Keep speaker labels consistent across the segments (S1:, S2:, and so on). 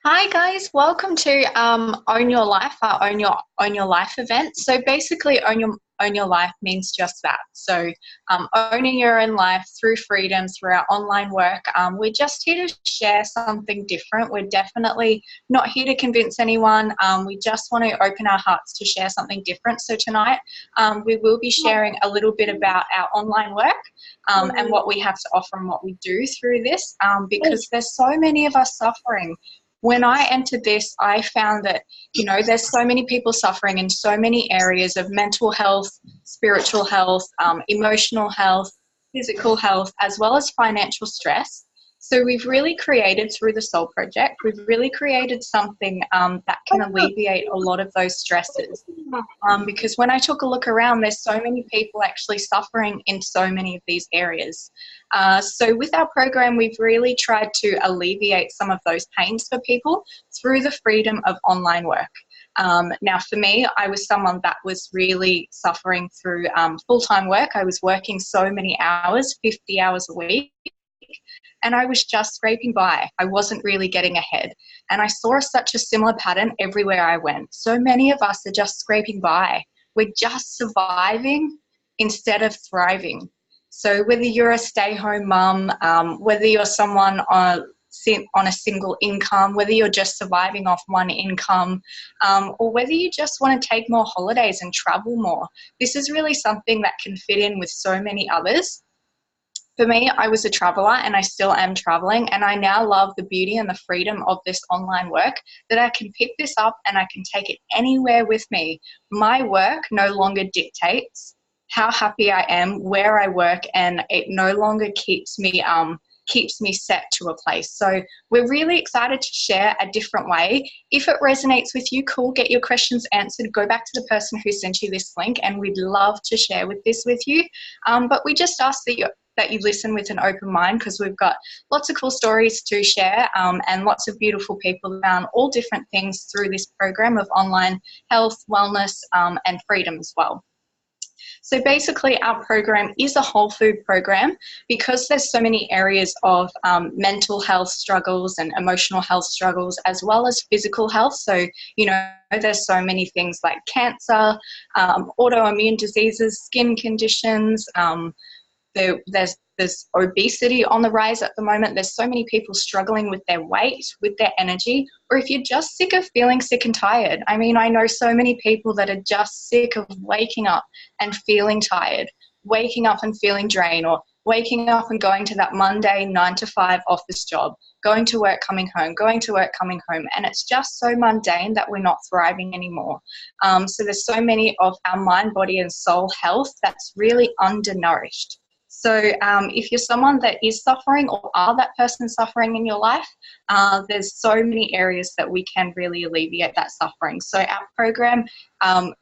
S1: Hi guys, welcome to Own Your Life, our Own Your Life event. So basically, Own Your Life means just that. So owning your own life through freedom, through our online work. We're just here to share something different. We're definitely not here to convince anyone. We just want to open our hearts to share something different. So tonight, we will be sharing a little bit about our online work and what we have to offer and what we do through this, because there's so many of us suffering. When I entered this, I found that, there's so many people suffering in so many areas of mental health, spiritual health, emotional health, physical health, as well as financial stress. So we've really created, through the Soul Project, we've really created something that can alleviate a lot of those stresses. Because when I took a look around, there's so many people actually suffering in so many of these areas. So with our program, we've really tried to alleviate some of those pains for people through the freedom of online work. Now, for me, I was someone that was really suffering through full-time work. I was working so many hours, 50 hours a week, and I was just scraping by. I wasn't really getting ahead. And I saw such a similar pattern everywhere I went. So many of us are just scraping by. We're just surviving instead of thriving. So whether you're a stay-home mum, whether you're someone on a single income, whether you're just surviving off one income, or whether you just want to take more holidays and travel more, this is really something that can fit in with so many others. For me, I was a traveler and I still am traveling, and I now love the beauty and the freedom of this online work, that I can pick this up and I can take it anywhere with me. My work no longer dictates how happy I am, where I work, and it no longer keeps me set to a place. So we're really excited to share a different way. If it resonates with you, cool, get your questions answered, go back to the person who sent you this link, and we'd love to share this with you. But we just ask that you listen with an open mind, because we've got lots of cool stories to share, and lots of beautiful people around all different things through this program of online health, wellness, and freedom as well. So basically, our program is a whole food program, because there's so many areas of mental health struggles and emotional health struggles, as well as physical health. So, there's so many things like cancer, autoimmune diseases, skin conditions. There's obesity on the rise at the moment. There's so many people struggling with their weight, with their energy, or if you're just sick of feeling sick and tired. I mean, I know so many people that are just sick of waking up and feeling tired, waking up and feeling drained, or waking up and going to that Monday 9 to 5 office job, going to work, coming home, going to work, coming home. And it's just so mundane that we're not thriving anymore. So there's so many of our mind, body, and soul health that's really undernourished. So if you're someone that is suffering, or are that person suffering in your life, there's so many areas that we can really alleviate that suffering. So our program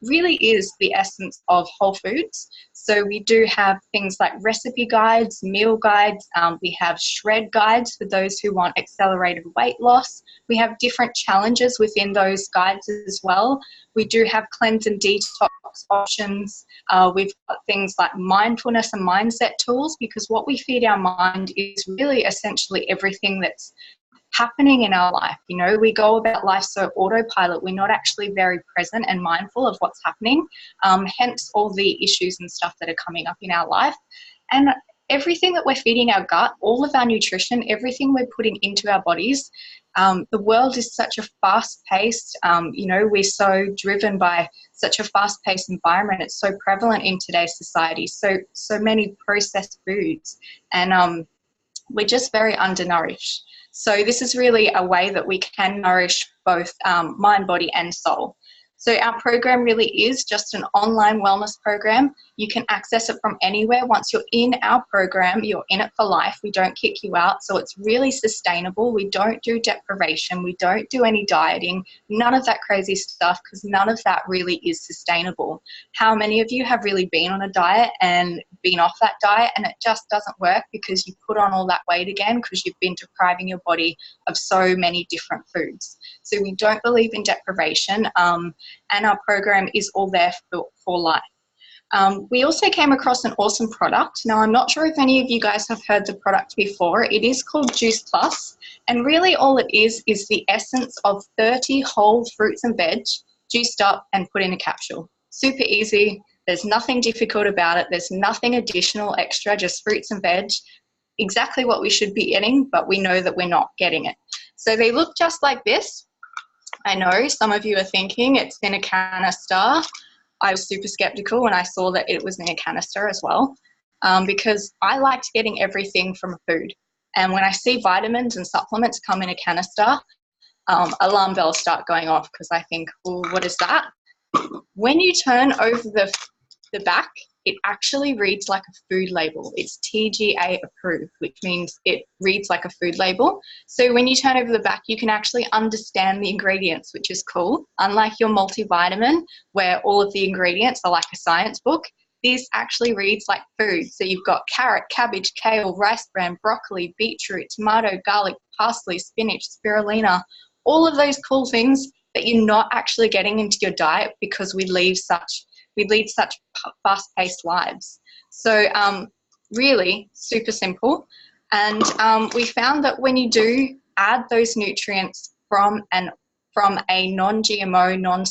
S1: really is the essence of whole foods. So we do have things like recipe guides, meal guides. We have shred guides for those who want accelerated weight loss. We have different challenges within those guides as well. We do have cleanse and detox options. We've got things like mindfulness and mindset tools, because what we feed our mind is really essentially everything that's happening in our life. We go about life so autopilot, we're not actually very present and mindful of what's happening, hence all the issues and stuff that are coming up in our life. And everything that we're feeding our gut, all of our nutrition, everything we're putting into our bodies, the world is such a fast-paced, we're so driven by such a fast-paced environment. It's so prevalent in today's society, so many processed foods, and we're just very undernourished. So this is really a way that we can nourish both mind, body, and soul. So our program really is just an online wellness program. You can access it from anywhere. Once you're in our program, you're in it for life. We don't kick you out. So it's really sustainable. We don't do deprivation. We don't do any dieting, none of that crazy stuff, because none of that really is sustainable. How many of you have really been on a diet and been off that diet and it just doesn't work, because you put on all that weight again because you've been depriving your body of so many different foods? So we don't believe in deprivation, and our program is all there for life. We also came across an awesome product. Now, I'm not sure if any of you guys have heard the product before. It is called Juice Plus, and really all it is the essence of 30 whole fruits and veg juiced up and put in a capsule. Super easy. There's nothing difficult about it. There's nothing additional extra, just fruits and veg. Exactly what we should be getting, but we know that we're not getting it. So they look just like this. I know some of you are thinking it's in a canister. I was super skeptical when I saw that it was in a canister as well, because I liked getting everything from food. And when I see vitamins and supplements come in a canister, alarm bells start going off because I think, well, what is that? When you turn over the back, it actually reads like a food label. It's TGA approved, which means it reads like a food label. So when you turn over the back, you can actually understand the ingredients, which is cool. Unlike your multivitamin, where all of the ingredients are like a science book, this actually reads like food. So you've got carrot, cabbage, kale, rice bran, broccoli, beetroot, tomato, garlic, parsley, spinach, spirulina, all of those cool things that you're not actually getting into your diet because we lead such fast-paced lives. So really super simple. And we found that when you do add those nutrients from a non-GMO,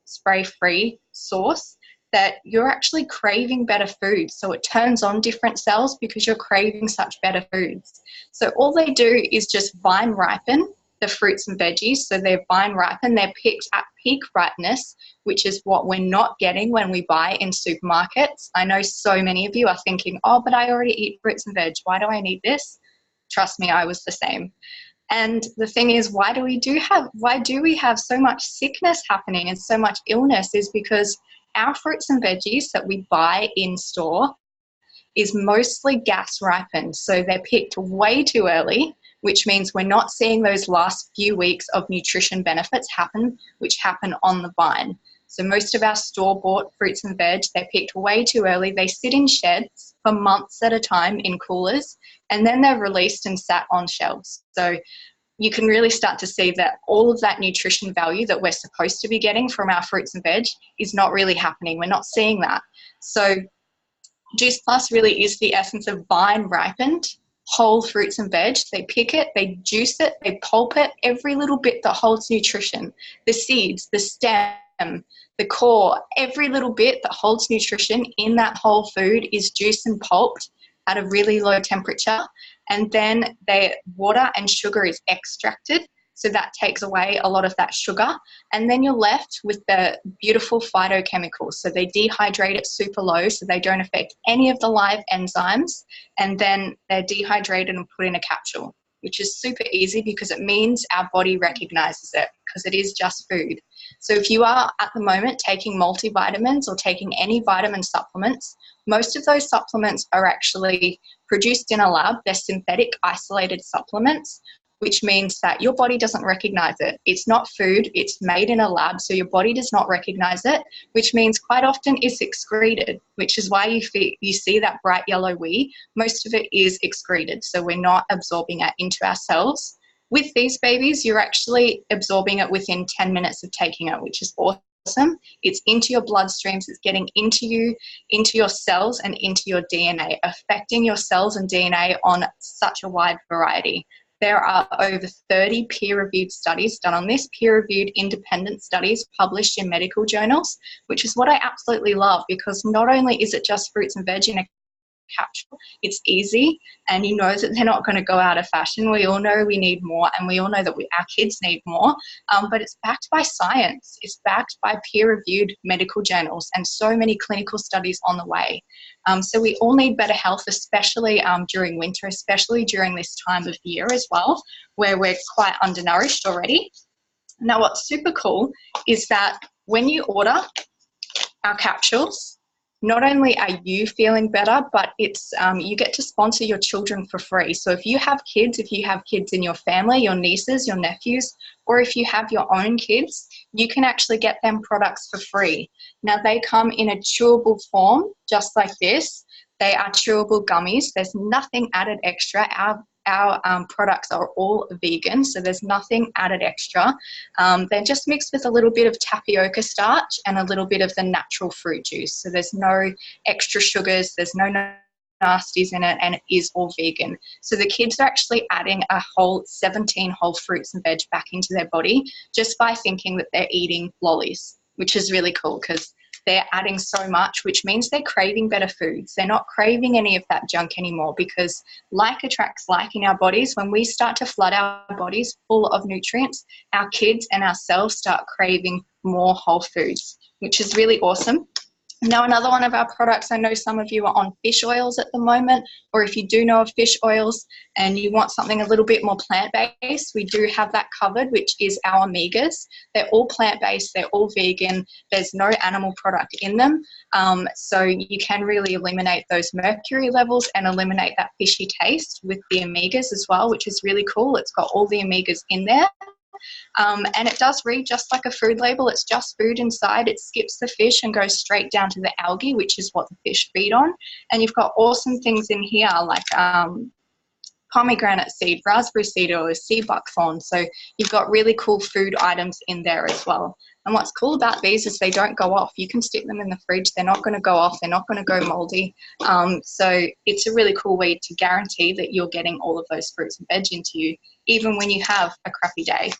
S1: spray-free source, that you're actually craving better food. So it turns on different cells because you're craving such better foods. So all they do is just vine ripen the fruits and veggies. So they're vine ripen, they're picked at peak ripeness, which is what we're not getting when we buy in supermarkets. I know so many of you are thinking, oh, but I already eat fruits and veg. Why do I need this? Trust me, I was the same. And the thing is, why do we have so much sickness happening and so much illness is because our fruits and veggies that we buy in store is mostly gas ripened. So they're picked way too early, which means we're not seeing those last few weeks of nutrition benefits happen, which happen on the vine. So most of our store-bought fruits and veg, they're picked way too early. They sit in sheds for months at a time in coolers, and then they're released and sat on shelves. So you can really start to see that all of that nutrition value that we're supposed to be getting from our fruits and veg is not really happening. We're not seeing that. So Juice Plus really is the essence of vine ripened whole fruits and veg. They pick it, they juice it, they pulp it, every little bit that holds nutrition, the seeds, the stem, the core, every little bit that holds nutrition in that whole food is juiced and pulped at a really low temperature. And then the water and sugar is extracted. So that takes away a lot of that sugar. And then you're left with the beautiful phytochemicals. So they dehydrate it super low so they don't affect any of the live enzymes. And then they're dehydrated and put in a capsule, which is super easy because it means our body recognizes it because it is just food. So if you are at the moment taking multivitamins or taking any vitamin supplements, most of those supplements are actually produced in a lab. They're synthetic isolated supplements, which means that your body doesn't recognize it. It's not food, it's made in a lab, so your body does not recognize it, which means quite often it's excreted, which is why you see that bright yellow wee. Most of it is excreted, so we're not absorbing it into our cells. With these babies, you're actually absorbing it within 10 minutes of taking it, which is awesome. It's into your bloodstreams, it's getting into you, into your cells and into your DNA, affecting your cells and DNA on such a wide variety. There are over 30 peer-reviewed studies done on this, peer-reviewed independent studies published in medical journals, which is what I absolutely love because not only is it just fruits and veg in a capsule, it's easy and you know that they're not going to go out of fashion. We all know we need more and we all know that our kids need more, but it's backed by science. It's backed by peer-reviewed medical journals and so many clinical studies on the way. So we all need better health, especially during winter, especially during this time of year as well, where we're quite undernourished already. Now, what's super cool is that when you order our capsules, not only are you feeling better, but it's you get to sponsor your children for free. So if you have kids in your family, your nieces, your nephews, or if you have your own kids, you can actually get them products for free. Now they come in a chewable form, just like this. They are chewable gummies. There's nothing added extra. our products are all vegan, so there's nothing added extra. They're just mixed with a little bit of tapioca starch and a little bit of the natural fruit juice. So there's no extra sugars, there's no nasties in it, and it is all vegan. So the kids are actually adding a whole 17 whole fruits and veg back into their body just by thinking that they're eating lollies, which is really cool because they're adding so much, which means they're craving better foods. They're not craving any of that junk anymore, because like attracts like in our bodies. When we start to flood our bodies full of nutrients, our kids and ourselves start craving more whole foods, which is really awesome. Now, another one of our products, I know some of you are on fish oils at the moment, or if you do know of fish oils and you want something a little bit more plant-based, we do have that covered, which is our omegas. They're all plant-based, they're all vegan, there's no animal product in them. So you can really eliminate those mercury levels and eliminate that fishy taste with the omegas as well, which is really cool. It's got all the omegas in there. And it does read just like a food label. It's just food inside. It skips the fish and goes straight down to the algae, which is what the fish feed on. And you've got awesome things in here like pomegranate seed, raspberry seed oil, sea buckthorn. So you've got really cool food items in there as well. And what's cool about these is they don't go off. You can stick them in the fridge. They're not going to go off. They're not going to go moldy. So it's a really cool way to guarantee that you're getting all of those fruits and veg into you, even when you have a crappy day.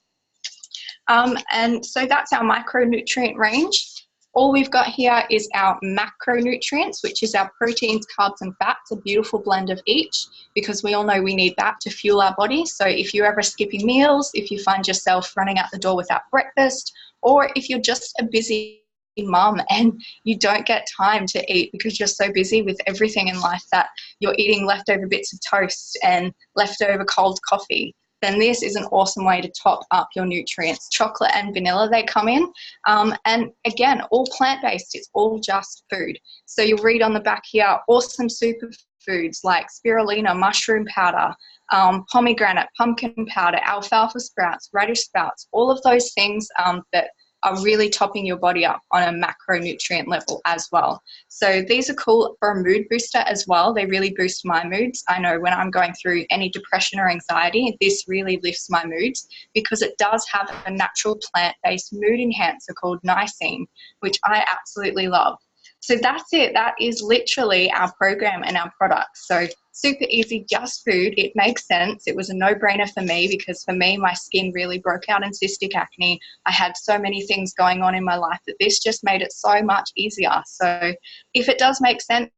S1: And so that's our micronutrient range. All we've got here is our macronutrients, which is our proteins, carbs, and fats, a beautiful blend of each, because we all know we need that to fuel our body. So if you're ever skipping meals, if you find yourself running out the door without breakfast, or if you're just a busy mum and you don't get time to eat because you're so busy with everything in life that you're eating leftover bits of toast and leftover cold coffee, then this is an awesome way to top up your nutrients. Chocolate and vanilla, they come in. And again, all plant-based, it's all just food. So you'll read on the back here, awesome superfoods like spirulina, mushroom powder, pomegranate, pumpkin powder, alfalfa sprouts, radish sprouts, all of those things that are really topping your body up on a macronutrient level as well. So these are cool for a mood booster as well. They really boost my moods. I know when I'm going through any depression or anxiety, this really lifts my moods because it does have a natural plant-based mood enhancer called niacin, which I absolutely love. So that's it. That is literally our program and our products. So super easy, just food. It makes sense. It was a no-brainer for me because for me, my skin really broke out in cystic acne. I had so many things going on in my life that this just made it so much easier. So if it does make sense,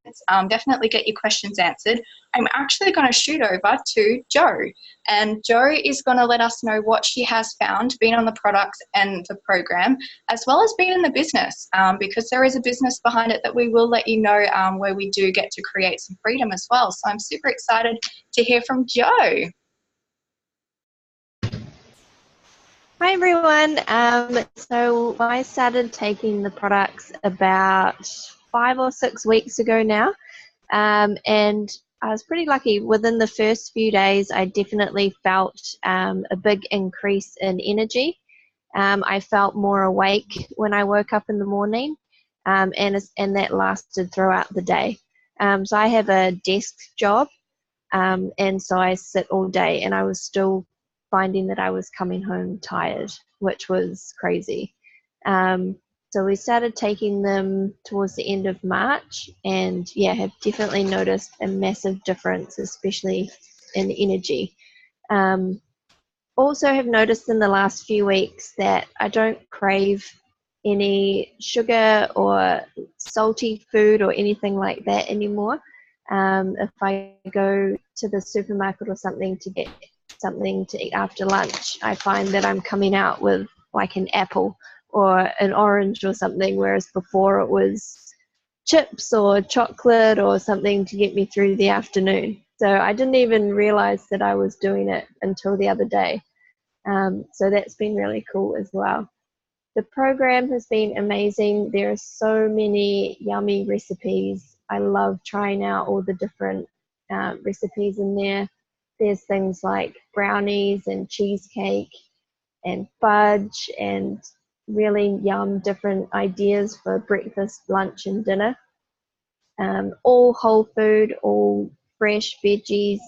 S1: definitely get your questions answered. I'm actually going to shoot over to Jo, and Jo is going to let us know what she has found being on the products and the program, as well as being in the business, because there is a business behind it that we will let you know where we do get to create some freedom as well. So I'm super excited to hear from Jo.
S2: Hi everyone. So I started taking the products about 5 or 6 weeks ago now, and I was pretty lucky. Within the first few days, I definitely felt a big increase in energy. I felt more awake when I woke up in the morning, and that lasted throughout the day. So I have a desk job, and so I sit all day, and I was still finding that I was coming home tired, which was crazy. So we started taking them towards the end of March, and yeah, have definitely noticed a massive difference, especially in energy. Also have noticed in the last few weeks that I don't crave any sugar or salty food or anything like that anymore. If I go to the supermarket or something to get something to eat after lunch, I find that I'm coming out with like an apple or an orange or something, whereas before it was chips or chocolate or something to get me through the afternoon. So I didn't even realize that I was doing it until the other day. So that's been really cool as well. The program has been amazing. There are so many yummy recipes. I love trying out all the different recipes in there. There's things like brownies and cheesecake and fudge and really different ideas for breakfast, lunch, and dinner. All whole food, all fresh veggies.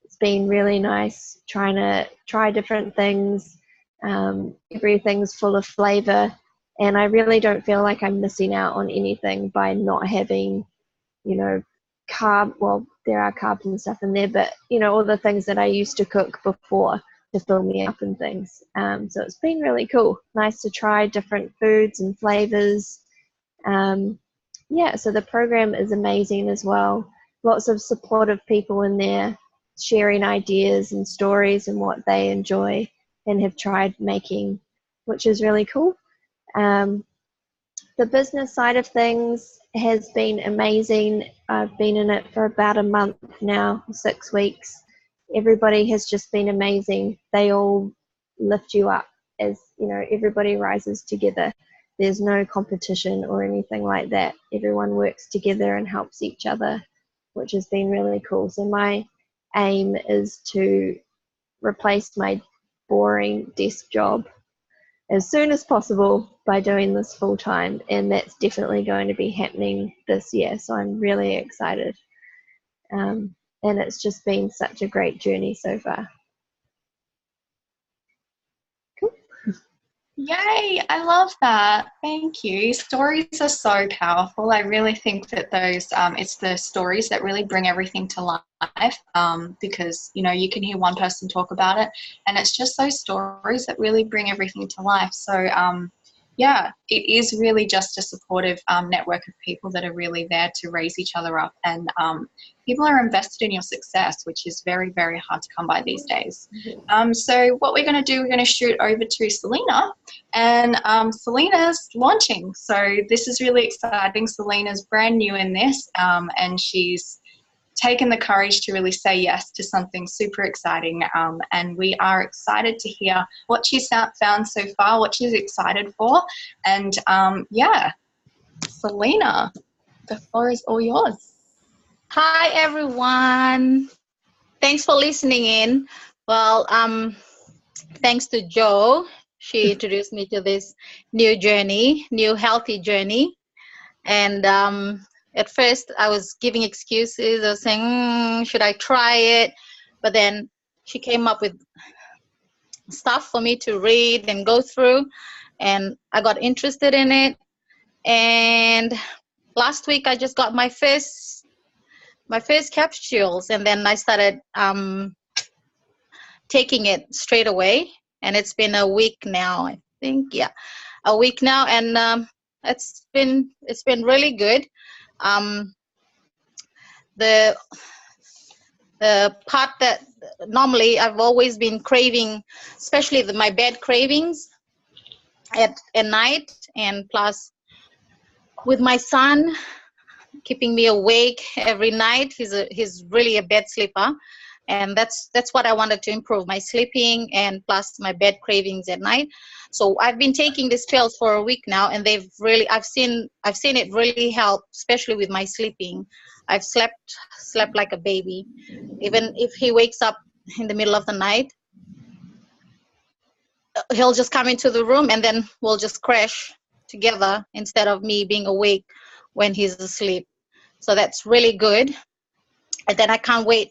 S2: It's been really nice trying to try different things. Everything's full of flavor, and I really don't feel like I'm missing out on anything by not having, you know, carb. Well, there are carbs and stuff in there, but you know, all the things that I used to cook before to fill me up and things. So it's been really cool. Nice to try different foods and flavors. Yeah, so the program is amazing as well. Lots of supportive people in there sharing ideas and stories and what they enjoy and have tried making, which is really cool. Um, the business side of things has been amazing. I've been in it for about a month now, 6 weeks. Everybody has just been amazing. They all lift you up as, you know, everybody rises together. There's no competition or anything like that. Everyone works together and helps each other, which has been really cool. So my aim is to replace my boring desk job as soon as possible by doing this full time, and that's definitely going to be happening this year. So I'm really excited, and it's just been such a great journey so far. Cool.
S1: Yay, I love that. Thank you. Stories are so powerful. I really think that those, it's the stories that really bring everything to life, because, you know, you can hear one person talk about it, and it's just those stories that really bring everything to life. So, yeah, it is really just a supportive network of people that are really there to raise each other up, and people are invested in your success, which is very, very hard to come by these days. So what we're going to do, we're going to shoot over to Silina, and Silina's launching. So this is really exciting. Silina's brand new in this, and she's taken the courage to really say yes to something super exciting, and we are excited to hear what she's found so far, what she's excited for, and yeah, Silina, the floor is all yours.
S3: Hi everyone. Thanks for listening in. Well, thanks to Jo. She introduced me to this new journey, new healthy journey. And at first I was giving excuses. I was saying, should I try it? But then she came up with stuff for me to read and go through, and I got interested in it. And last week I just got my first capsules, and then I started taking it straight away, and it's been a week now, I think. Yeah, a week now, and it's been really good. The part that normally I've always been craving, especially my bed cravings at night, and plus with my son keeping me awake every night. He's really a bed sleeper, and that's what I wanted to improve, my sleeping and plus my bed cravings at night. So I've been taking these pills for a week now, and they've really, I've seen it really help, especially with my sleeping. I've slept like a baby. Even if he wakes up in the middle of the night, he'll just come into the room, and then we'll just crash together instead of me being awake when he's asleep. So that's really good. And then I can't wait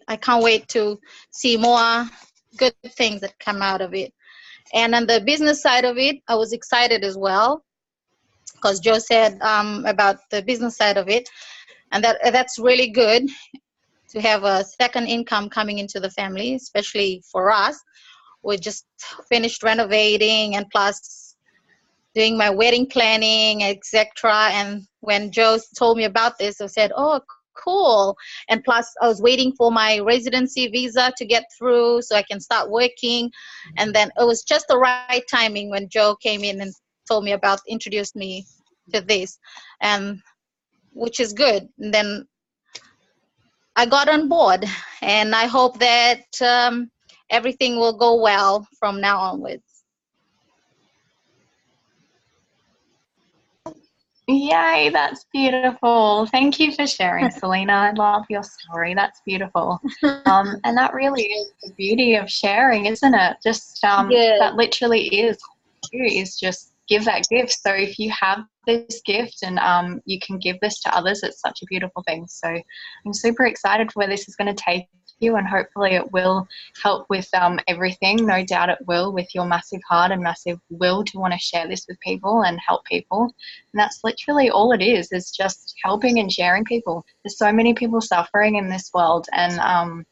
S3: to see more good things that come out of it. And on the business side of it, I was excited as well, because Jo said about the business side of it, and that's really good to have a second income coming into the family, especially for us. We just finished renovating, and plus doing my wedding planning, etc. And when Jo told me about this, I said, oh, cool. And plus I was waiting for my residency visa to get through so I can start working. And then it was just the right timing when Jo came in and told me about, introduced me to this, and which is good. And then I got on board, and I hope that everything will go well from now onwards.
S1: Yay, that's beautiful. Thank you for sharing, Silina. I love your story. That's beautiful. And that really is the beauty of sharing, isn't it? Just that literally is just give that gift. So if you have this gift and you can give this to others, it's such a beautiful thing. So I'm super excited for where this is going to take you, and hopefully it will help with everything. No doubt it will, with your massive heart and massive will to want to share this with people and help people. And that's literally all it is just helping and sharing people. There's so many people suffering in this world, and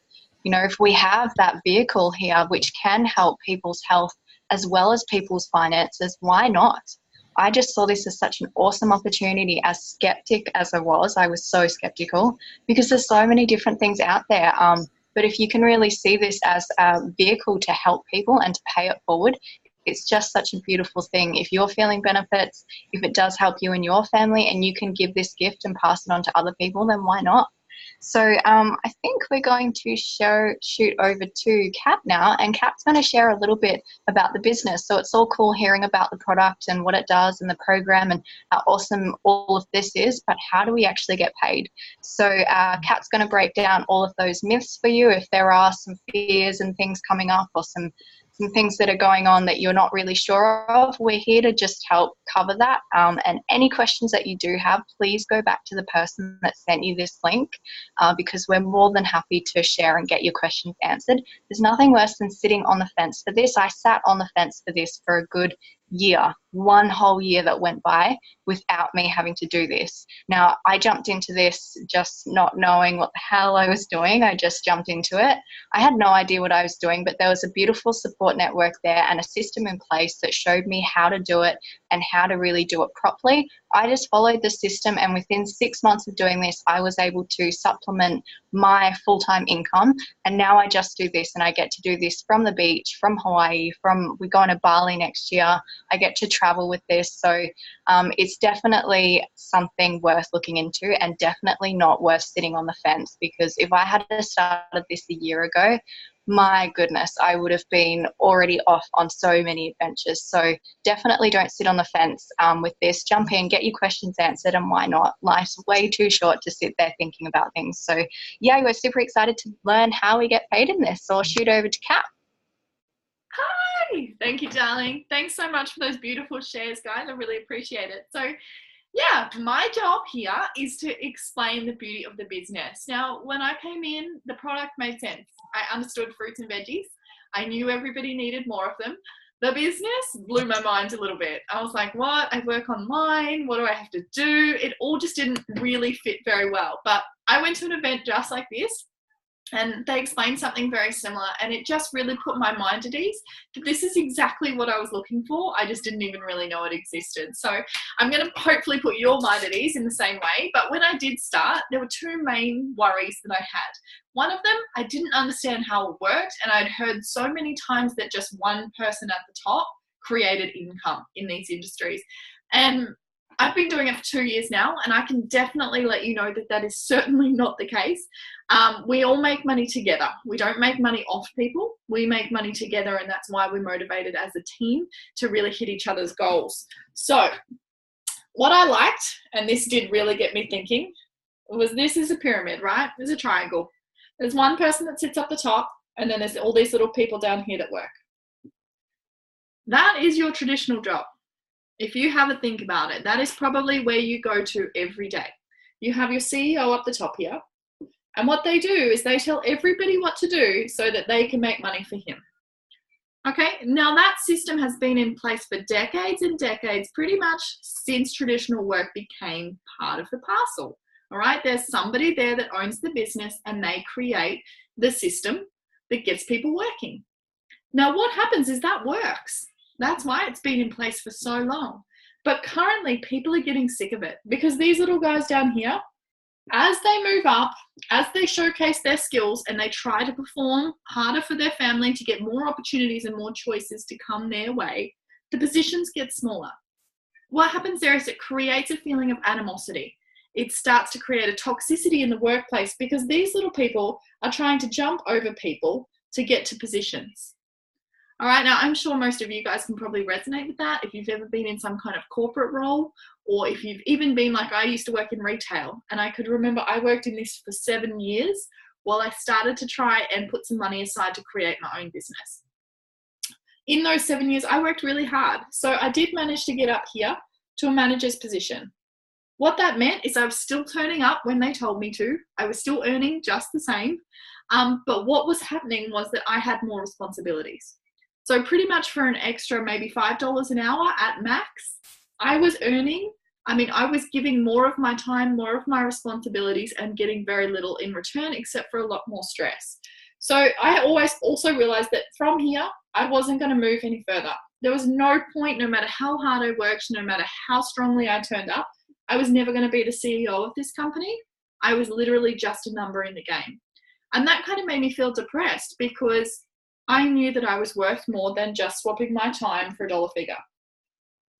S1: you know, if we have that vehicle here which can help people's health as well as people's finances, why not? I just saw this as such an awesome opportunity. As skeptic as I was so skeptical because there's so many different things out there. But if you can really see this as a vehicle to help people and to pay it forward, it's just such a beautiful thing. If you're feeling benefits, if it does help you and your family, and you can give this gift and pass it on to other people, then why not? So I think we're going to shoot over to Kat now, and Kat's going to share a little bit about the business. So it's all cool hearing about the product and what it does and the program and how awesome all of this is, but how do we actually get paid? So Kat's going to break down all of those myths for you. If there are some fears and things coming up, or some things that are going on that you're not really sure of, we're here to just help cover that. And any questions that you do have, please go back to the person that sent you this link, because we're more than happy to share and get your questions answered. There's nothing worse than sitting on the fence for this. I sat on the fence for this for a good year, one whole year that went by without me having to do this. Now, I jumped into this just not knowing what the hell I was doing. I just jumped into it. I had no idea what I was doing, but there was a beautiful support network there and a system in place that showed me how to do it and how to really do it properly. I just followed the system, and within 6 months of doing this, I was able to supplement my full-time income. And now I just do this, and I get to do this from the beach, from Hawaii, we're going to Bali next year. I get to travel with this. So it's definitely something worth looking into, and definitely not worth sitting on the fence, because if I had started this a year ago, my goodness, I would have been already off on so many adventures. So definitely don't sit on the fence with this. Jump in, get your questions answered, and why not? Life's way too short to sit there thinking about things. So yeah, we're super excited to learn how we get paid in this. So I'll shoot over to Kat.
S4: Hi, thank you, darling. Thanks so much for those beautiful shares, guys. I really appreciate it. So yeah, my job here is to explain the beauty of the business. Now, when I came in, the product made sense. I understood fruits and veggies. I knew everybody needed more of them. The business blew my mind a little bit. I was like, what? I work online. What do I have to do? It all just didn't really fit very well. But I went to an event just like this, and they explained something very similar, and it just really put my mind at ease that this is exactly what I was looking for. I just didn't even really know it existed. So I'm going to hopefully put your mind at ease in the same way. But when I did start, there were two main worries that I had. One of them, I didn't understand how it worked, and I'd heard so many times that just one person at the top created income in these industries. And I've been doing it for 2 years now, and I can definitely let you know that that is certainly not the case. We all make money together. We don't make money off people. We make money together, and that's why we're motivated as a team to really hit each other's goals. So what I liked, and this did really get me thinking, was this is a pyramid, right? There's a triangle. There's one person that sits up the top, and then there's all these little people down here that work. That is your traditional job. If you have a think about it, that is probably where you go to every day. You have your CEO up the top here, and what they do is they tell everybody what to do so that they can make money for him. Okay, now that system has been in place for decades and decades, pretty much since traditional work became part of the parcel. All right, there's somebody there that owns the business, and they create the system that gets people working. Now, what happens is that works. That's why it's been in place for so long. But currently, people are getting sick of it, because these little guys down here, as they move up, as they showcase their skills and they try to perform harder for their family to get more opportunities and more choices to come their way, the positions get smaller. What happens there is it creates a feeling of animosity. It starts to create a toxicity in the workplace, because these little people are trying to jump over people to get to positions. All right, now I'm sure most of you guys can probably resonate with that if you've ever been in some kind of corporate role, or if you've even been like I used to work in retail. And I could remember I worked in this for 7 years while I started to try and put some money aside to create my own business. In those 7 years, I worked really hard. So I did manage to get up here to a manager's position. What that meant is I was still turning up when they told me to. I was still earning just the same. But what was happening was that I had more responsibilities. So pretty much for an extra maybe $5 an hour at max, I was earning, I was giving more of my time, more of my responsibilities, and getting very little in return except for a lot more stress. So I always also realized that from here, I wasn't going to move any further. There was no point, no matter how hard I worked, no matter how strongly I turned up, I was never going to be the CEO of this company. I was literally just a number in the game. And that kind of made me feel depressed because I knew that I was worth more than just swapping my time for a dollar figure.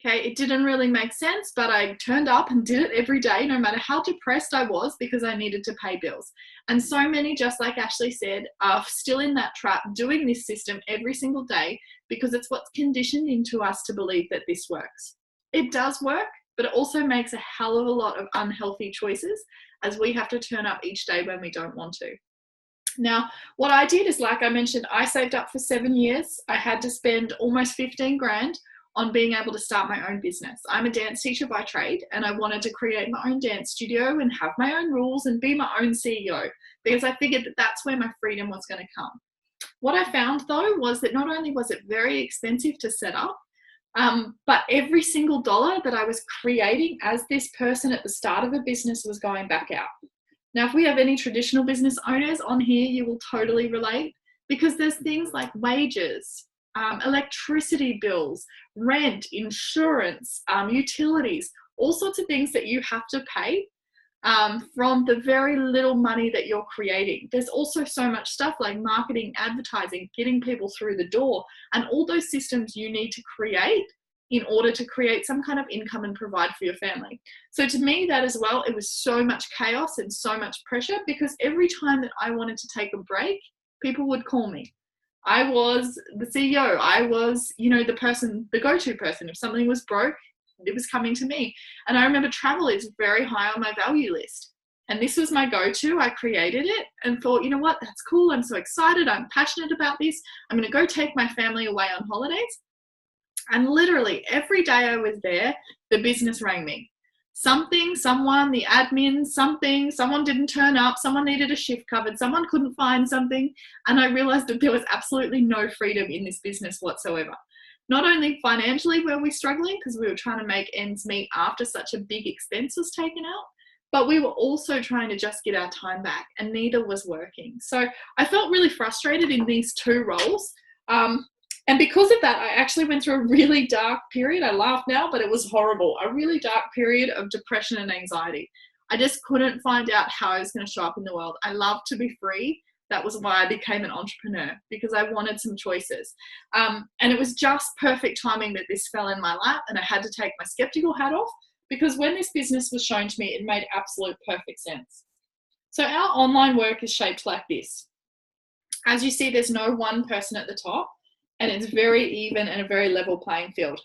S4: Okay, it didn't really make sense, but I turned up and did it every day, no matter how depressed I was, because I needed to pay bills. And so many, just like Ashley said, are still in that trap, doing this system every single day because it's what's conditioned into us to believe that this works. It does work, but it also makes a hell of a lot of unhealthy choices as we have to turn up each day when we don't want to. Now, what I did is, like I mentioned, I saved up for 7 years. I had to spend almost 15 grand on being able to start my own business. I'm a dance teacher by trade, and I wanted to create my own dance studio and have my own rules and be my own CEO because I figured that that's where my freedom was going to come. What I found though was that not only was it very expensive to set up, but every single dollar that I was creating as this person at the start of a business was going back out. Now, if we have any traditional business owners on here, you will totally relate because there's things like wages, electricity bills, rent, insurance, utilities, all sorts of things that you have to pay from the very little money that you're creating. There's also so much stuff like marketing, advertising, getting people through the door, and all those systems you need to create in order to create some kind of income and provide for your family. So to me, that as well, it was so much chaos and so much pressure because every time that I wanted to take a break, people would call me. I was the CEO. I was, the person, the go-to person. If something was broke, it was coming to me. And I remember travel is very high on my value list. And this was my go-to. I created it and thought, you know what, that's cool. I'm so excited. I'm passionate about this. I'm going to go take my family away on holidays. And literally every day I was there, the business rang me. Something, someone, the admin, someone didn't turn up, someone needed a shift covered, someone couldn't find something. And I realized that there was absolutely no freedom in this business whatsoever. Not only financially were we struggling because we were trying to make ends meet after such a big expense was taken out, but we were also trying to just get our time back and neither was working. So I felt really frustrated in these two roles. And because of that, I actually went through a really dark period. I laugh now, but it was horrible. A really dark period of depression and anxiety. I just couldn't find out how I was going to show up in the world. I love to be free. That was why I became an entrepreneur, because I wanted some choices. And it was just perfect timing that this fell in my lap and I had to take my skeptical hat off because when this business was shown to me, it made absolute perfect sense. So our online work is shaped like this. As you see, there's no one person at the top. And it's very even and a very level playing field.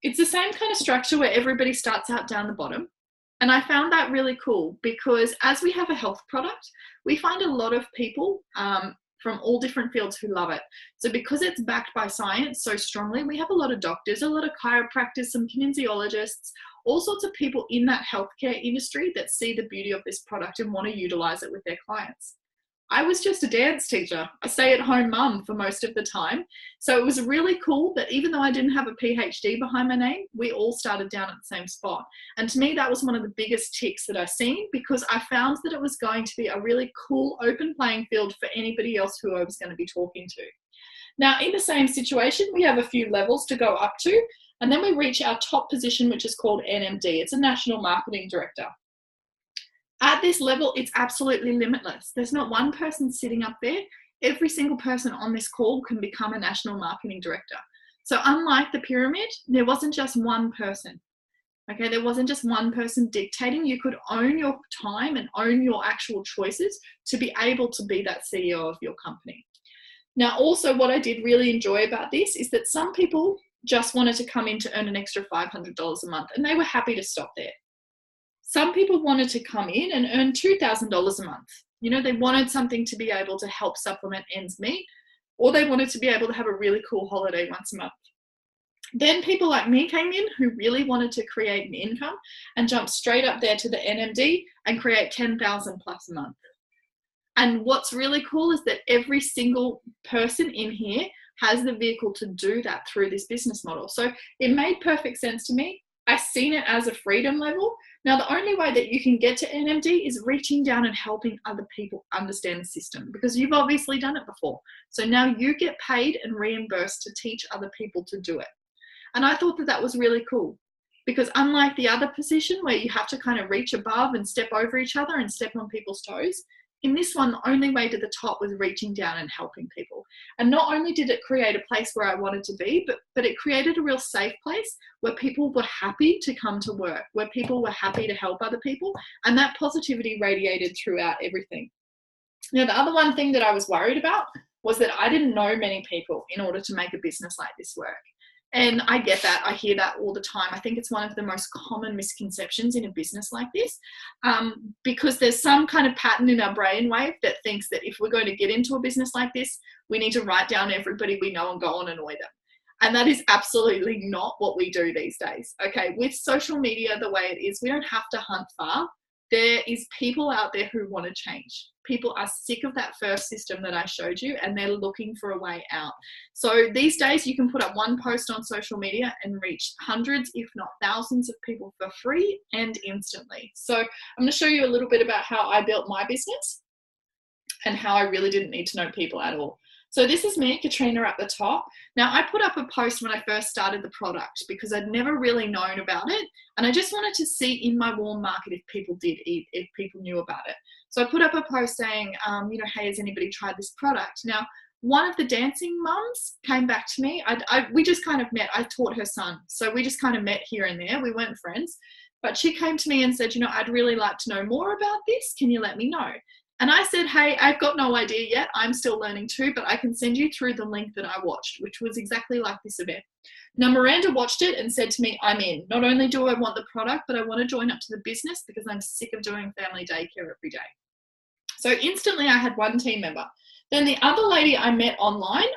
S4: It's the same kind of structure where everybody starts out down the bottom. And I found that really cool because as we have a health product, we find a lot of people from all different fields who love it. So because it's backed by science so strongly, we have a lot of doctors, a lot of chiropractors, some kinesiologists, all sorts of people in that healthcare industry that see the beauty of this product and want to utilize it with their clients. I was just a dance teacher, a stay-at-home mum for most of the time. So it was really cool that even though I didn't have a PhD behind my name, we all started down at the same spot. And to me, that was one of the biggest ticks that I've seen because I found that it was going to be a really cool open playing field for anybody else who I was going to be talking to. Now, in the same situation, we have a few levels to go up to, and then we reach our top position, which is called NMD. It's a National Marketing Director. At this level, it's absolutely limitless. There's not one person sitting up there. Every single person on this call can become a national marketing director. So unlike the pyramid, there wasn't just one person. Okay, there wasn't just one person dictating. You could own your time and own your actual choices to be able to be that CEO of your company. Now, also what I did really enjoy about this is that some people just wanted to come in to earn an extra $500 a month and they were happy to stop there. Some people wanted to come in and earn $2,000 a month. They wanted something to be able to help supplement ends meet, or they wanted to be able to have a really cool holiday once a month. Then people like me came in who really wanted to create an income and jump straight up there to the NMD and create $10,000 plus a month. And what's really cool is that every single person in here has the vehicle to do that through this business model. So it made perfect sense to me. I seen it as a freedom level. Now, the only way that you can get to NMD is reaching down and helping other people understand the system, because you've obviously done it before. So now you get paid and reimbursed to teach other people to do it. And I thought that that was really cool, because unlike the other position where you have to kind of reach above and step over each other and step on people's toes, in this one, the only way to the top was reaching down and helping people. And not only did it create a place where I wanted to be, but it created a real safe place where people were happy to come to work, where people were happy to help other people. And that positivity radiated throughout everything. Now, the other one thing that I was worried about was that I didn't know many people in order to make a business like this work. And I get that. I hear that all the time. I think it's one of the most common misconceptions in a business like this, because there's some kind of pattern in our brainwave that thinks that if we're going to get into a business like this, we need to write down everybody we know and go on and annoy them. And that is absolutely not what we do these days. Okay, with social media the way it is, we don't have to hunt far. There is people out there who want to change. People are sick of that first system that I showed you, and they're looking for a way out. So these days you can put up one post on social media and reach hundreds, if not thousands of people for free and instantly. So I'm going to show you a little bit about how I built my business and how I really didn't need to know people at all. So this is me, Katrina, at the top. Now, I put up a post when I first started the product because I'd never really known about it. And I just wanted to see in my warm market if people did eat, if people knew about it. So I put up a post saying, hey, has anybody tried this product? Now, one of the dancing mums came back to me. We just kind of met. I taught her son. So we just kind of met here and there. We weren't friends. But she came to me and said, I'd really like to know more about this. Can you let me know? And I said, hey, I've got no idea yet. I'm still learning too, but I can send you through the link that I watched, which was exactly like this event. Now, Miranda watched it and said to me, I'm in. Not only do I want the product, but I want to join up to the business because I'm sick of doing family daycare every day. So instantly I had one team member. Then the other lady I met online,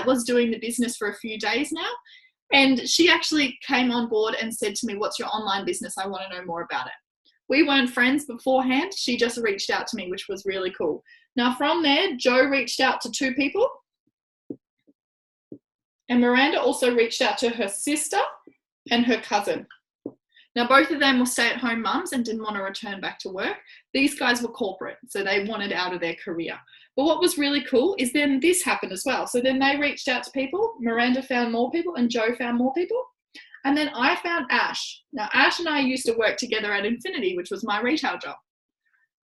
S4: was doing the business for a few days now. And she actually came on board and said to me, what's your online business? I want to know more about it. We weren't friends beforehand. She just reached out to me, which was really cool. Now from there, Joe reached out to 2 people. And Miranda also reached out to her sister and her cousin. Now, both of them were stay-at-home mums and didn't want to return back to work. These guys were corporate, so they wanted out of their career. But what was really cool is then this happened as well. So then they reached out to people. Miranda found more people and Joe found more people. And then I found Ash. Now, Ash and I used to work together at Infinity, which was my retail job.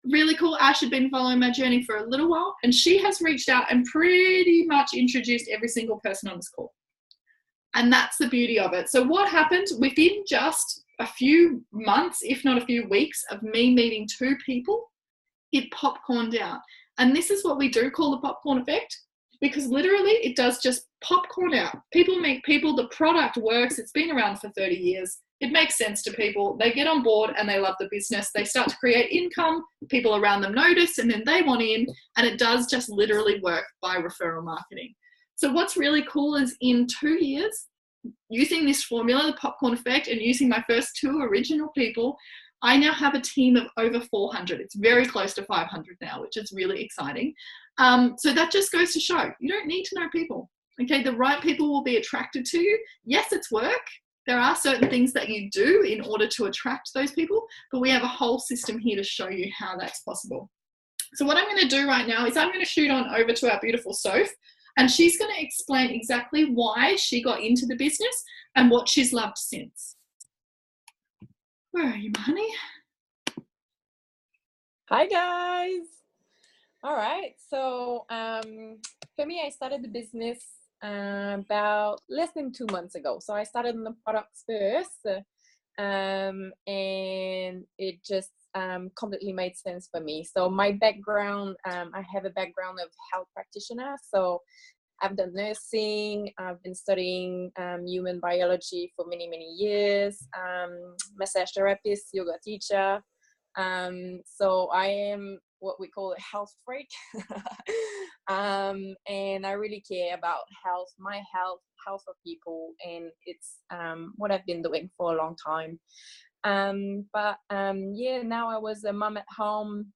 S4: Really cool. Ash had been following my journey for a little while, and she has reached out and pretty much introduced every single person on this call. And that's the beauty of it. So what happened within just a few months, if not a few weeks, of me meeting 2 people, it popcorned out. And this is what we do call the popcorn effect, because literally it does just popcorn out. People meet people, the product works, it's been around for 30 years. It makes sense to people. They get on board and they love the business. They start to create income. People around them notice and then they want in, and it does just literally work by referral marketing. So what's really cool is in 2 years, using this formula, the popcorn effect, and using my first 2 original people, I now have a team of over 400. It's very close to 500 now, which is really exciting. So that just goes to show you don't need to know people. Okay, the right people will be attracted to you. Yes, it's work. There are certain things that you do in order to attract those people, but we have a whole system here to show you how that's possible. So what I'm going to do right now is I'm going to shoot on over to our beautiful Soph, and she's going to explain exactly why she got into the business and what she's loved since. Where are you, honey?
S5: Hi, guys. All right. So for me, I started the business about less than 2 months ago. So I started on the products first, and it just completely made sense for me. So my background, I have a background of health practitioner. So I've done nursing. I've been studying human biology for many, many years. Massage therapist, yoga teacher. So I am what we call a health freak. And I really care about health, my health of people. And it's what I've been doing for a long time. Yeah, now I was a mom at home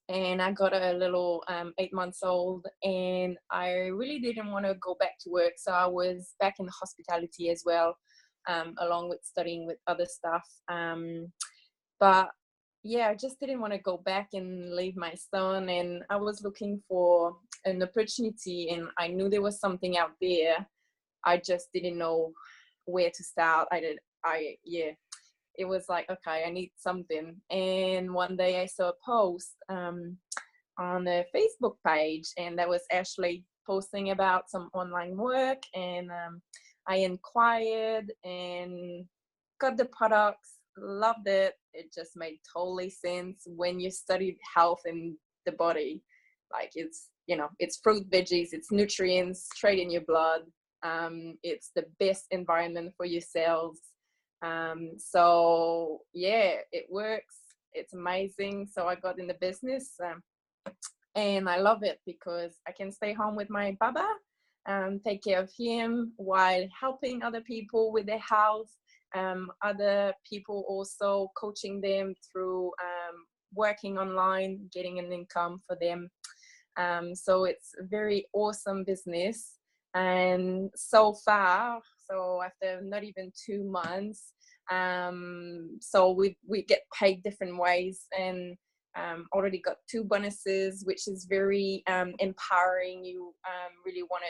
S5: and I got a little 8 months old, and I really didn't want to go back to work. So I was back in hospitality as well, along with studying with other stuff. But yeah, I just didn't want to go back and leave my son. And I was looking for an opportunity, and I knew there was something out there. I just didn't know where to start. It was like, okay, I need something. And one day I saw a post on a Facebook page, and that was Ashley posting about some online work. And I inquired and got the products, loved it. It just made totally sense when you studied health in the body. Like, it's, it's fruit, veggies, it's nutrients straight in your blood. It's the best environment for your cells. So yeah, it works. It's amazing. So I got in the business, and I love it because I can stay home with my baba and take care of him while helping other people with their health. Other people also coaching them through working online, getting an income for them. So it's a very awesome business. And so far, so after not even 2 months, so we get paid different ways, and already got 2 bonuses, which is very empowering. You really want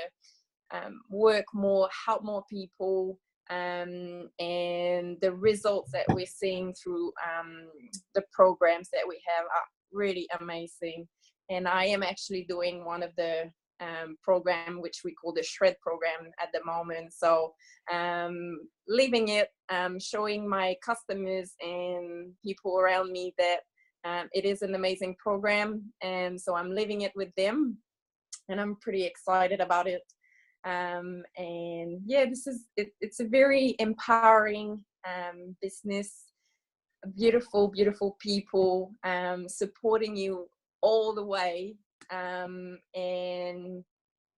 S5: to work more, help more people, and the results that we're seeing through the programs that we have are really amazing. And I am actually doing one of the program, which we call the Shred program at the moment. So living it, showing my customers and people around me that it is an amazing program. And so I'm living it with them, and I'm pretty excited about it. And yeah, it's a very empowering business. Beautiful people supporting you all the way, and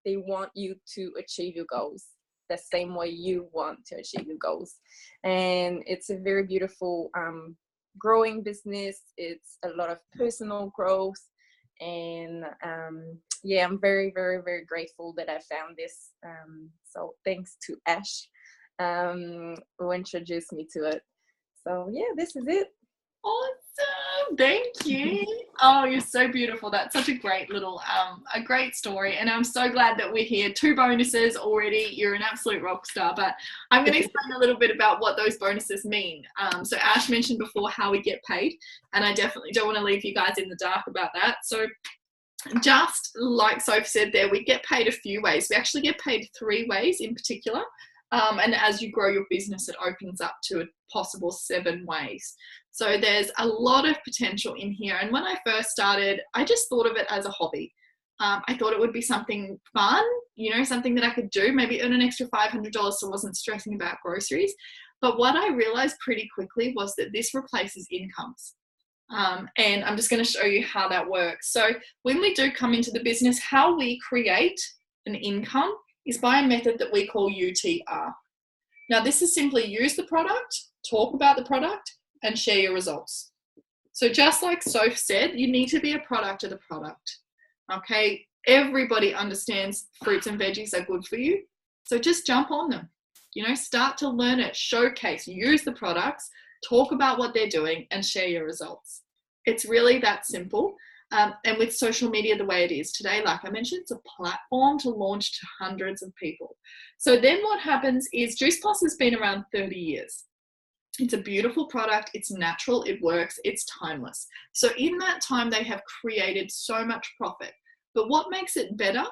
S5: they want you to achieve your goals the same way you want to achieve your goals. And it's a very beautiful growing business. It's a lot of personal growth, and yeah, I'm very grateful that I found this. So thanks to Ash, who introduced me to it. So yeah, this is it.
S4: Awesome, thank you. Oh, you're so beautiful. That's such a great little a great story, and I'm so glad that we're here. 2 bonuses already. You're an absolute rock star. But I'm going to explain a little bit about what those bonuses mean. So Ash mentioned before how we get paid, and I definitely don't want to leave you guys in the dark about that. So just like Soph said there, we get paid a few ways. We actually get paid 3 ways in particular. And as you grow your business, it opens up to a possible 7 ways. So there's a lot of potential in here. And when I first started, I just thought of it as a hobby. I thought it would be something fun, something that I could do, maybe earn an extra $500 so I wasn't stressing about groceries. But what I realized pretty quickly was that this replaces incomes. And I'm just going to show you how that works. So when we do come into the business, how we create an income is by a method that we call UTR. Now, this is simply use the product, talk about the product, and share your results. So just like Soph said, you need to be a product of the product. Okay, everybody understands fruits and veggies are good for you. So just jump on them. Start to learn it, showcase, use the products, talk about what they're doing, and share your results. It's really that simple. And with social media the way it is today, like I mentioned, it's a platform to launch to hundreds of people. So then what happens is Juice Plus has been around 30 years. It's a beautiful product. It's natural. It works. It's timeless. So in that time, they have created so much profit. But what makes it better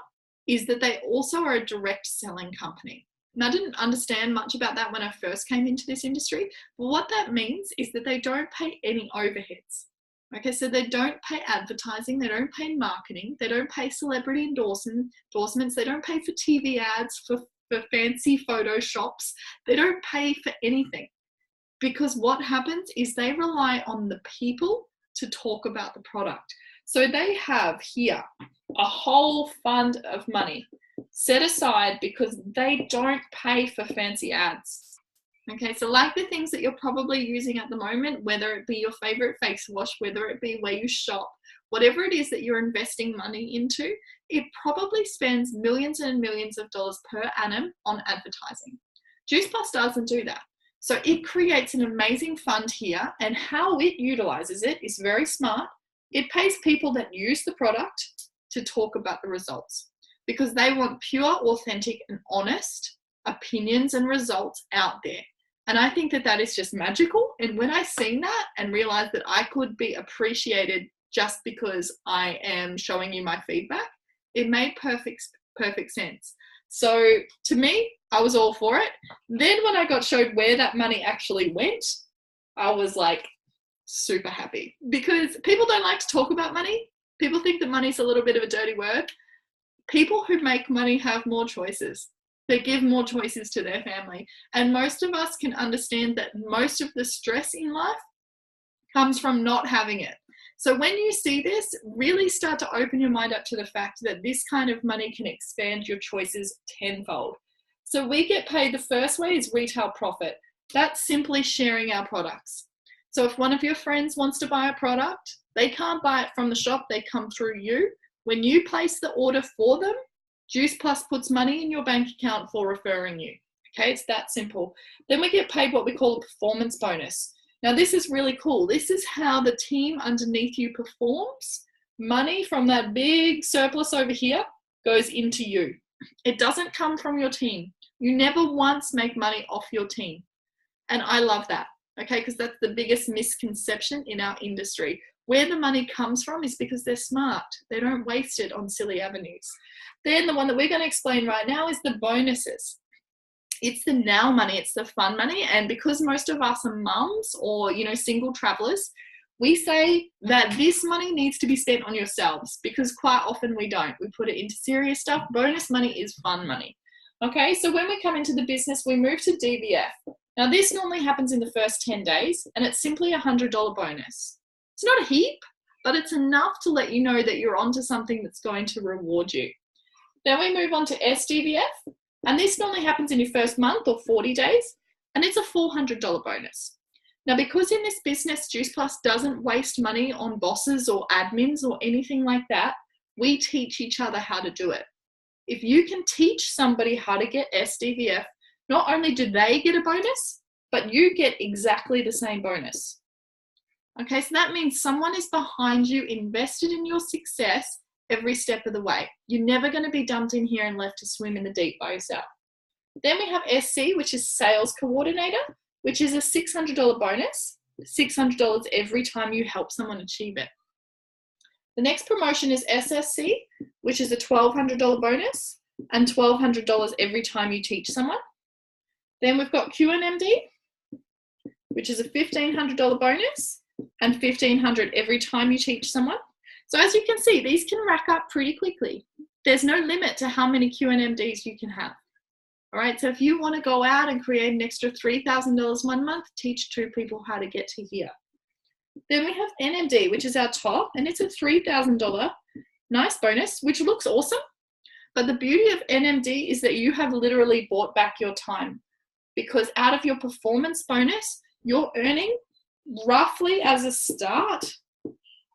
S4: is that they also are a direct selling company. And I didn't understand much about that when I first came into this industry. But what that means is that they don't pay any overheads. Okay, so they don't pay advertising, they don't pay marketing, they don't pay celebrity endorsements, they don't pay for TV ads, for fancy photo shops, they don't pay for anything. Because what happens is they rely on the people to talk about the product. So they have here a whole fund of money set aside because they don't pay for fancy ads. Okay, so like the things that you're probably using at the moment, whether it be your favorite face wash, whether it be where you shop, whatever it is that you're investing money into, it probably spends millions and millions of dollars per annum on advertising. Juice Plus doesn't do that. So it creates an amazing fund here, and how it utilizes it is very smart. It pays people that use the product to talk about the results because they want pure, authentic, and honest opinions and results out there. And I think that that is just magical. And when I seen that and realized that I could be appreciated just because I am showing you my feedback, it made perfect sense. So to me, I was all for it. Then when I got showed where that money actually went, I was like super happy, because people don't like to talk about money. People think that money's a little bit of a dirty word. People who make money have more choices. They give more choices to their family. And most of us can understand that most of the stress in life comes from not having it. So when you see this, really start to open your mind up to the fact that this kind of money can expand your choices tenfold. So we get paid, the first way is retail profit. That's simply sharing our products. So if one of your friends wants to buy a product, they can't buy it from the shop, they come through you. When you place the order for them, Juice Plus puts money in your bank account for referring you. Okay, it's that simple. Then we get paid what we call a performance bonus. Now this is really cool. This is how the team underneath you performs. Money from that big surplus over here goes into you. It doesn't come from your team. You never once make money off your team. And I love that, okay, because that's the biggest misconception in our industry. Where the money comes from is because they're smart. They don't waste it on silly avenues. Then the one that we're going to explain right now is the bonuses. It's the now money, it's the fun money. And because most of us are mums or, single travelers, we say that this money needs to be spent on yourselves, because quite often we don't. We put it into serious stuff. Bonus money is fun money. Okay, so when we come into the business, we move to DVF. Now this normally happens in the first 10 days, and it's simply a $100 bonus. It's not a heap, but it's enough to let you know that you're onto something that's going to reward you. Then we move on to SDVF, and this normally happens in your first month or 40 days, and it's a $400 bonus. Now, because in this business, Juice Plus doesn't waste money on bosses or admins or anything like that, we teach each other how to do it. If you can teach somebody how to get SDVF, not only do they get a bonus, but you get exactly the same bonus. Okay, so that means someone is behind you, invested in your success every step of the way. You're never going to be dumped in here and left to swim in the deep by yourself. Then we have SC, which is Sales Coordinator, which is a $600 bonus, $600 every time you help someone achieve it. The next promotion is SSC, which is a $1,200 bonus and $1,200 every time you teach someone. Then we've got QNMD, which is a $1,500 bonus and $1,500 every time you teach someone. So as you can see, these can rack up pretty quickly. There's no limit to how many QNMDs you can have. All right, so if you want to go out and create an extra $3,000 one month, teach 2 people how to get to here. Then we have NMD, which is our top, and it's a $3,000 nice bonus, which looks awesome. But the beauty of NMD is that you have literally bought back your time, because out of your performance bonus, you're earning roughly as a start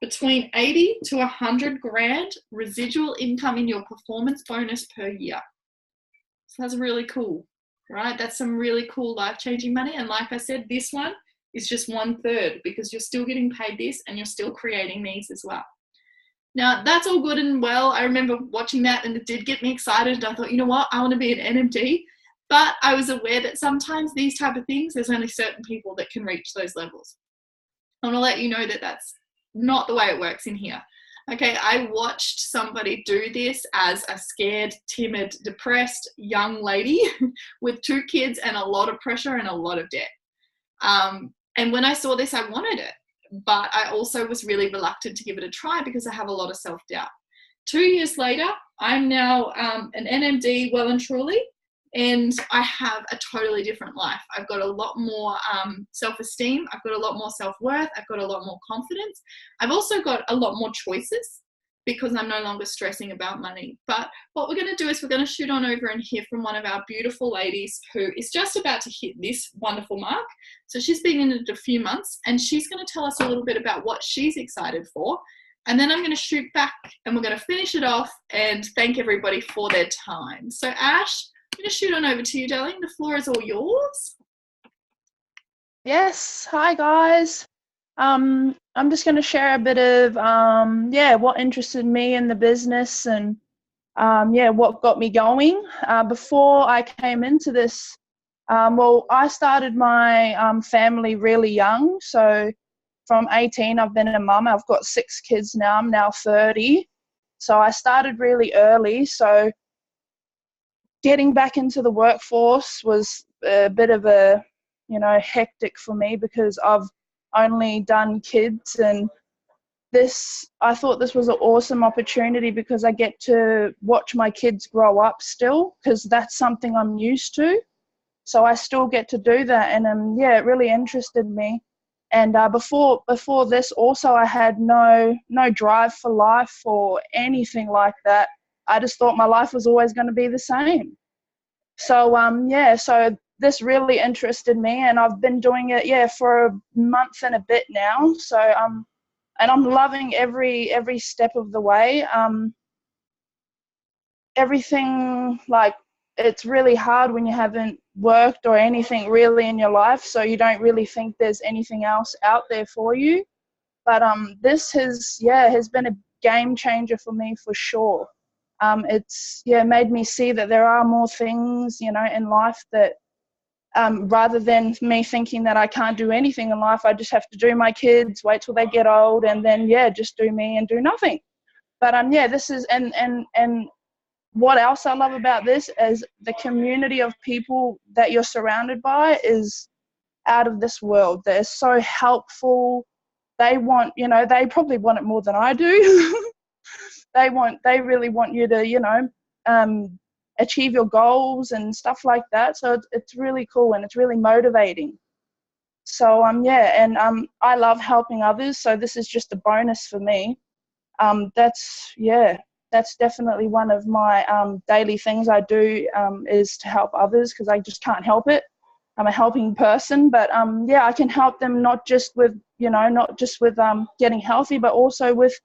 S4: between 80 to 100 grand residual income in your performance bonus per year. So that's really cool, right? That's some really cool life-changing money. And like I said, this one is just 1/3, because you're still getting paid this and you're still creating these as well. Now, that's all good and well. I remember watching that and it did get me excited. And I thought, you know what? I want to be an NMD. But I was aware that sometimes these type of things, there's only certain people that can reach those levels. I want to let you know that that's not the way it works in here. Okay, I watched somebody do this as a scared, timid, depressed young lady with 2 kids and a lot of pressure and a lot of debt. And when I saw this, I wanted it, but I also was really reluctant to give it a try because I have a lot of self-doubt. 2 years later, I'm now an NMD well and truly, and I have a totally different life. I've got a lot more self-esteem. I've got a lot more self-worth. I've got a lot more confidence. I've also got a lot more choices because I'm no longer stressing about money. But what we're going to do is we're going to shoot on over and hear from one of our beautiful ladies who is just about to hit this wonderful mark. So she's been in it a few months, and she's going to tell us a little bit about what she's excited for. and then I'm going to shoot back and we're going to finish it off and thank everybody for their time. So Ash, I'm going to shoot on over to you, darling. The floor is all yours.
S6: Yes, hi guys. I'm just going to share a bit of what interested me in the business and what got me going. Before I came into this, I started my family really young. So from 18, I've been a mum. I've got 6 kids now. I'm now 30. So I started really early. So getting back into the workforce was a bit of a, hectic for me because I've only done kids, and I thought this was an awesome opportunity because I get to watch my kids grow up still, because that's something I'm used to. So I still get to do that, and it really interested me. And before this, also I had no drive for life or anything like that. I just thought my life was always going to be the same. So so this really interested me, and I've been doing it for a month and a bit now. So and I'm loving every step of the way. Everything, like, it's really hard when you haven't worked or anything really in your life, so you don't really think there's anything else out there for you. But this has been a game changer for me for sure. It's made me see that there are more things, in life that rather than me thinking that I can't do anything in life, I just have to do my kids, wait till they get old, and then just do me and do nothing. But this is and what else I love about this is the community of people that you're surrounded by is out of this world. They're so helpful. They want, they probably want it more than I do. They really want you to, achieve your goals and stuff like that. So it's really cool and it's really motivating. So I love helping others. So this is just a bonus for me. That's definitely one of my daily things I do, is to help others, because I just can't help it. I'm a helping person, but I can help them not just with getting healthy, but also with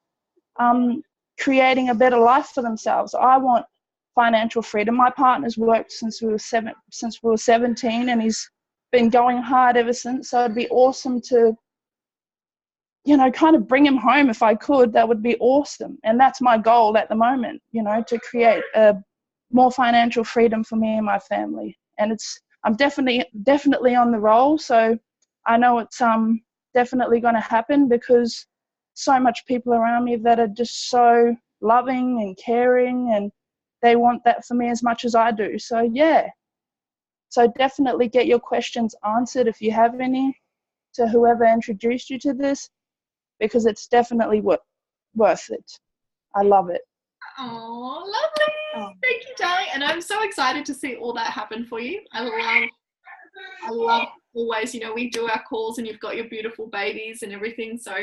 S6: creating a better life for themselves. I want financial freedom. My partner's worked since we were 17, and he's been going hard ever since. So it'd be awesome to kind of bring him home if I could. That would be awesome. And that's my goal at the moment, to create more financial freedom for me and my family. And I'm definitely on the roll. So I know it's definitely going to happen, because so much people around me that are just so loving and caring, and they want that for me as much as I do. So so definitely get your questions answered if you have any, to whoever introduced you to this, because it's definitely worth it. I love it.
S4: Oh, lovely. Thank you, darling. And I'm so excited to see all that happen for you. I love always, we do our calls and you've got your beautiful babies and everything. So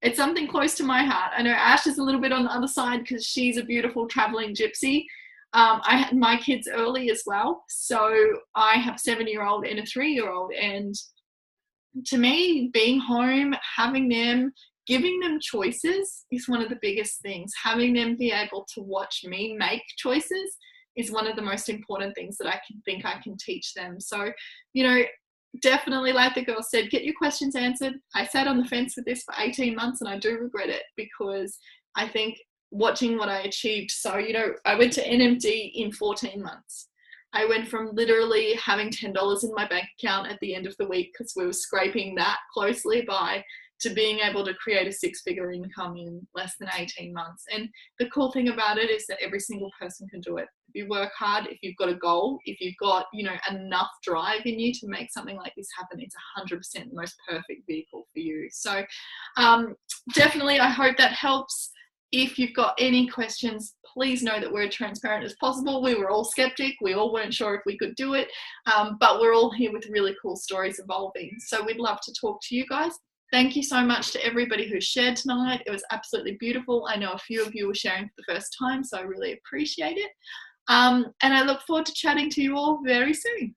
S4: it's something close to my heart. I know Ash is a little bit on the other side because she's a beautiful traveling gypsy. I had my kids early as well. So I have a 7-year-old and a 3-year-old. And to me, being home, having them, giving them choices is one of the biggest things. Having them be able to watch me make choices is one of the most important things that I can teach them. So, definitely, like the girl said, get your questions answered. I sat on the fence with this for 18 months and I do regret it, because I think watching what I achieved. So, I went to NMD in 14 months. I went from literally having $10 in my bank account at the end of the week, because we were scraping that closely by, to being able to create a 6-figure income in less than 18 months. And the cool thing about it is that every single person can do it. If you work hard, if you've got a goal, if you've got, enough drive in you to make something like this happen, it's 100% the most perfect vehicle for you. So definitely, I hope that helps. If you've got any questions, please know that we're transparent as possible. We were all skeptic. We all weren't sure if we could do it, but we're all here with really cool stories evolving. So we'd love to talk to you guys. Thank you so much to everybody who shared tonight. It was absolutely beautiful. I know a few of you were sharing for the first time, so I really appreciate it. And I look forward to chatting to you all very soon.